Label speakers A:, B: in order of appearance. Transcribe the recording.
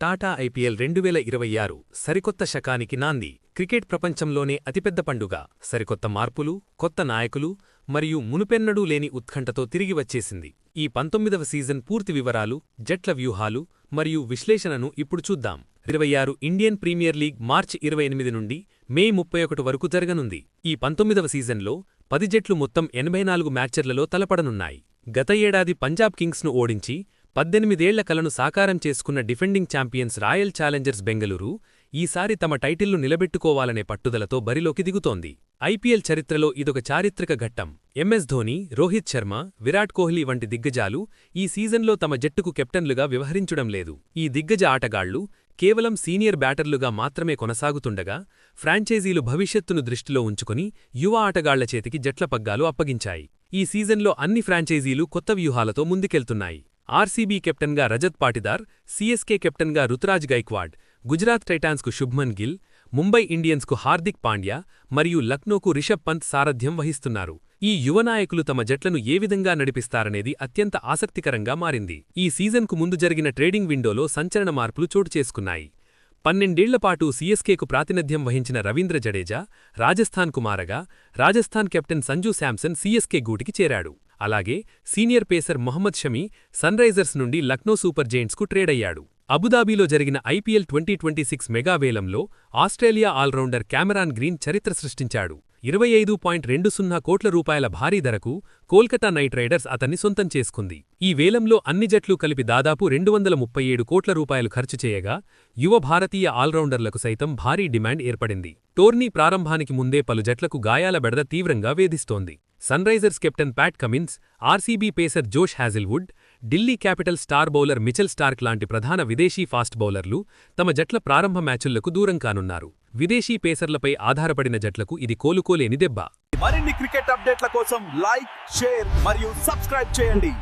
A: Tata IPL 2026 సరికొత్త శకానికి నాంది. Cricket ప్రపంచంలోనే అతిపెద్ద పండుగ. సరికొత్త మార్పులు, కొత్త నాయకులు మరియు మునుపెన్నడూ లేని ఉత్కంఠతో తిరిగి వచ్చేసింది. ఈ 19వ సీజన్ పూర్తి వివరాలు, జట్ల వ్యూహాలు మరియు విశ్లేషణను ఇప్పుడు చూద్దాం. 26 ఇండియన్ ప్రీమియర్ లీగ్ మార్చి 28 నుండి మే 31 వరకు జరగనుంది. ఈ 19వ సీజన్లో 10 జట్లు మొత్తం 84 మ్యాచ్లలో తలపడనున్నాయి. గత ఏడాది పంజాబ్ కింగ్స్ను ఓడించి 18 ఏళ్ల కలను సాకారం చేసుకున్న defending champions royal Challengers Bengaluru ఈసారి తమ టైటిల్ను నిలబెట్టుకోవాలనే పట్టుదలతో బరిలోకి దిగుతోంది. ఐపీఎల్ చరిత్రలో ఇదొక చారిత్రక ఘట్టం. ఎంఎస్ ధోని, రోహిత్ శర్మ, విరాట్ కోహ్లీ వంటి దిగ్గజాలు ఈ సీజన్లో తమ జట్టుకు కెప్టెన్లుగా వ్యవహరించడం లేదు. ఈ దిగ్గజ ఆటగాళ్లు కేవలం సీనియర్ బ్యాటర్లుగా మాత్రమే కొనసాగుతుండగా, ఫ్రాంచైజీలు భవిష్యత్తును దృష్టిలో ఉంచుకుని యువ ఆటగాళ్ల చేతికి జట్ల పగ్గాలు అప్పగించాయి. ఈ సీజన్లో అన్ని ఫ్రాంచైజీలు కొత్త వ్యూహాలతో ముందుకెళ్తున్నాయి. ఆర్సీబీ కెప్టెన్గా రజత్ పాటిదార్, సీఎస్కే కెప్టెన్గా రుతురాజ్ గైక్వాడ్, గుజరాత్ టైటాన్స్కు శుభ్మన్ గిల్, ముంబై ఇండియన్స్కు హార్దిక్ పాండ్యా మరియు లక్నోకు రిషబ్ పంత్ సారథ్యం వహిస్తున్నారు. ఈ యువ నాయకులు తమ జట్లను ఏ విధంగా నడిపిస్తారనేది అత్యంత ఆసక్తికరంగా మారింది. ఈ సీజన్కు ముందు జరిగిన ట్రేడింగ్ విండోలో సంచలన మార్పులు చోటుచేసుకున్నాయి. 12 ఏళ్లపాటు సీఎస్కేకు ప్రాతినిధ్యం వహించిన రవీంద్ర జడేజా రాజస్థాన్కు మారగా, రాజస్థాన్ కెప్టెన్ సంజూ శాంసన్ సీఎస్కే గూటికి చేరాడు. అలాగే senior pacer Mohammed Shami Sunrisers నుండి లక్నో సూపర్ జెయింట్స్కు ట్రేడయ్యాడు. అబుదాబీలో జరిగిన ఐపీఎల్ 2026 మెగావేలంలో ఆస్ట్రేలియా ఆల్రౌండర్ కెమెరాన్ గ్రీన్ చరిత్ర సృష్టించాడు. 25.20 కోట్ల రూపాయల భారీ ధరకు కోల్కతా నైట్ రైడర్స్ అతన్ని సొంతం చేసుకుంది. ఈ వేలంలో అన్ని జట్లు కలిపి దాదాపు 237 కోట్ల రూపాయలు ఖర్చు చేయగా, యువ భారతీయ ఆల్రౌండర్లకు సైతం భారీ డిమాండ్ ఏర్పడింది. టోర్నీ ప్రారంభానికి ముందే పలు జట్లకు గాయాల బెడద తీవ్రంగా వేధిస్తోంది. Sunrisers captain Pat Cummins, RCB pacer Josh Hazlewood, Delhi capital star bowler Mitchell Starc లాంటి ప్రధాన విదేశీ ఫాస్ట్ బౌలర్లు తమ జట్ల ప్రారంభ మ్యాచుళ్లకు దూరం కానున్నారు. విదేశీ పేసర్లపై ఆధారపడిన జట్లకు ఇది కోలుకోలేని దెబ్బ.
B: మరిన్ని క్రికెట్ అప్డేట్ల కోసం లైక్, షేర్ మరియు సబ్స్క్రైబ్ చేయండి.